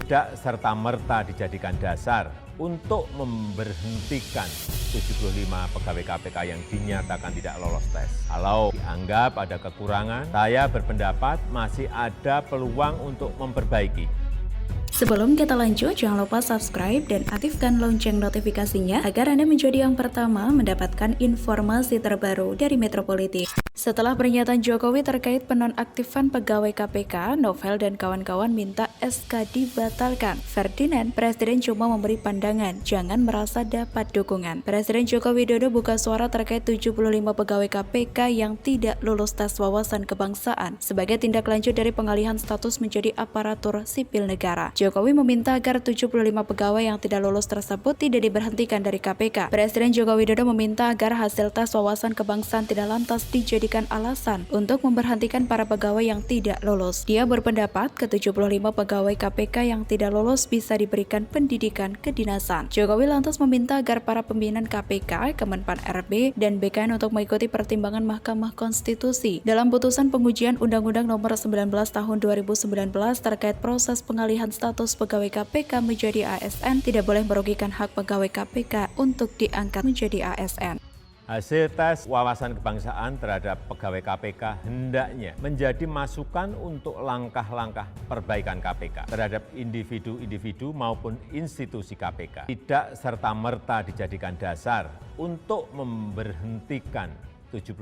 tidak serta-merta dijadikan dasar untuk memberhentikan 75 pegawai KPK yang dinyatakan tidak lolos tes. Kalau dianggap ada kekurangan, saya berpendapat masih ada peluang untuk memperbaiki. Sebelum kita lanjut, jangan lupa subscribe dan aktifkan lonceng notifikasinya agar Anda menjadi yang pertama mendapatkan informasi terbaru dari Metropolitik. Setelah pernyataan Jokowi terkait penonaktifan pegawai KPK, Novel dan kawan-kawan minta SK dibatalkan. Ferdinand, Presiden cuma memberi pandangan, jangan merasa dapat dukungan. Presiden Joko Widodo buka suara terkait 75 pegawai KPK yang tidak lulus tes wawasan kebangsaan sebagai tindak lanjut dari pengalihan status menjadi aparatur sipil negara. Jokowi meminta agar 75 pegawai yang tidak lulus tersebut tidak diberhentikan dari KPK. Presiden Joko Widodo meminta agar hasil tes wawasan kebangsaan tidak lantas dijadikan alasan untuk memberhentikan para pegawai yang tidak lulus. Dia berpendapat ke-75 pegawai KPK yang tidak lulus bisa diberikan pendidikan kedinasan. Jokowi lantas meminta agar para pimpinan KPK, Kemenpan RB, dan BKN untuk mengikuti pertimbangan Mahkamah Konstitusi dalam putusan pengujian Undang-Undang Nomor 19 Tahun 2019 terkait proses pengalihan status pegawai KPK menjadi ASN tidak boleh merugikan hak pegawai KPK untuk diangkat menjadi ASN. Hasil tes wawasan kebangsaan terhadap pegawai KPK hendaknya menjadi masukan untuk langkah-langkah perbaikan KPK terhadap individu-individu maupun institusi KPK. Tidak serta-merta dijadikan dasar untuk memberhentikan 75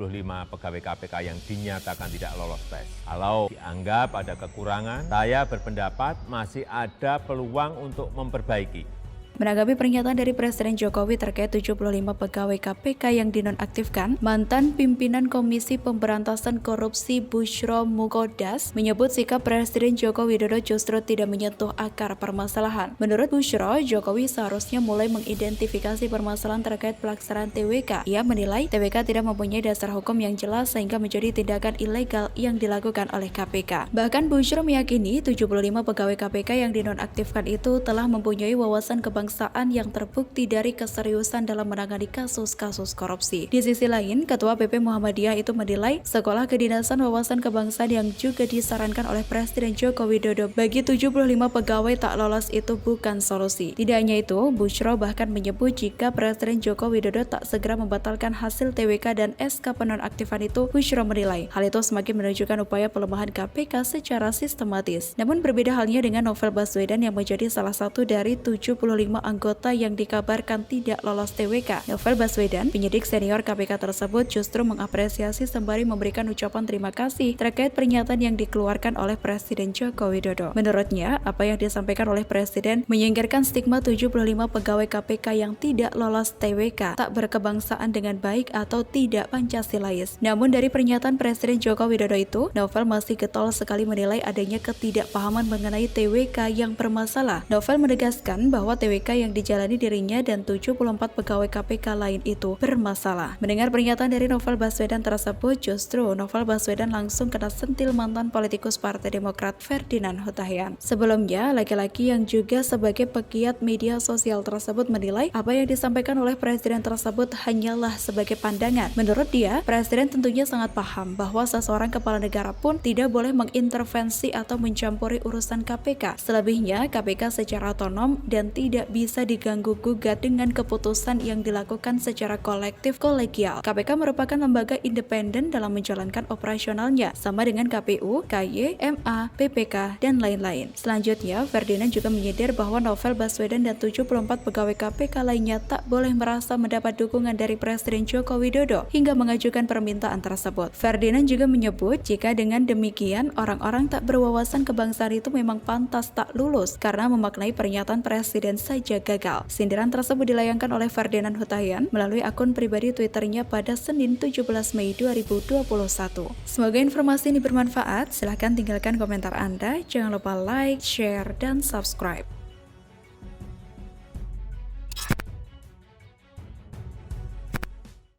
pegawai KPK yang dinyatakan tidak lolos tes. Kalau dianggap ada kekurangan, saya berpendapat masih ada peluang untuk memperbaiki. Menanggapi pernyataan dari Presiden Jokowi terkait 75 pegawai KPK yang dinonaktifkan, mantan pimpinan Komisi Pemberantasan Korupsi Bushro Mukodas menyebut sikap Presiden Joko Widodo justru tidak menyentuh akar permasalahan. Menurut Bushro, Jokowi seharusnya mulai mengidentifikasi permasalahan terkait pelaksanaan TWK. Ia menilai TWK tidak mempunyai dasar hukum yang jelas sehingga menjadi tindakan ilegal yang dilakukan oleh KPK. Bahkan Bushro meyakini 75 pegawai KPK yang dinonaktifkan itu telah mempunyai wawasan kebangsaan yang terbukti dari keseriusan dalam menangani kasus-kasus korupsi. Di sisi lain, Ketua PP Muhammadiyah itu menilai sekolah kedinasan wawasan kebangsaan yang juga disarankan oleh Presiden Joko Widodo bagi 75 pegawai tak lolos itu bukan solusi. Tidak hanya itu, Bushro bahkan menyebut jika Presiden Joko Widodo tak segera membatalkan hasil TWK dan SK penonaktifan itu, Bushro menilai hal itu semakin menunjukkan upaya pelemahan KPK secara sistematis. Namun berbeda halnya dengan Novel Baswedan yang menjadi salah satu dari 75 anggota yang dikabarkan tidak lolos TWK. Novel Baswedan, penyidik senior KPK tersebut justru mengapresiasi sembari memberikan ucapan terima kasih terkait pernyataan yang dikeluarkan oleh Presiden Joko Widodo. Menurutnya, apa yang disampaikan oleh Presiden menyingkirkan stigma 75 pegawai KPK yang tidak lolos TWK, tak berkebangsaan dengan baik atau tidak Pancasilais. Namun dari pernyataan Presiden Joko Widodo itu, Novel masih getol sekali menilai adanya ketidakpahaman mengenai TWK yang bermasalah. Novel menegaskan bahwa TWK yang dijalani dirinya dan 74 pegawai KPK lain itu bermasalah. Mendengar pernyataan dari Novel Baswedan tersebut, justru Novel Baswedan langsung kena sentil mantan politikus Partai Demokrat Ferdinand Hutahian. Sebelumnya, laki-laki yang juga sebagai pegiat media sosial tersebut menilai apa yang disampaikan oleh Presiden tersebut hanyalah sebagai pandangan. Menurut dia, Presiden tentunya sangat paham bahwa seseorang kepala negara pun tidak boleh mengintervensi atau mencampuri urusan KPK. Selebihnya, KPK secara otonom dan tidak bisa diganggu-gugat dengan keputusan yang dilakukan secara kolektif kolegial. KPK merupakan lembaga independen dalam menjalankan operasionalnya, sama dengan KPU, KY, MA, PPK, dan lain-lain. Selanjutnya, Ferdinand juga menyindir bahwa Novel Baswedan dan 74 pegawai KPK lainnya tak boleh merasa mendapat dukungan dari Presiden Joko Widodo hingga mengajukan permintaan tersebut. Ferdinand juga menyebut jika dengan demikian orang-orang tak berwawasan kebangsaan itu memang pantas tak lulus karena memaknai pernyataan Presiden saja gagal. Sindiran tersebut dilayangkan oleh Ferdinand Hutahian melalui akun pribadi Twitternya pada Senin 17 Mei 2021. Semoga informasi ini bermanfaat. Silahkan tinggalkan komentar Anda. Jangan lupa like, share, dan subscribe.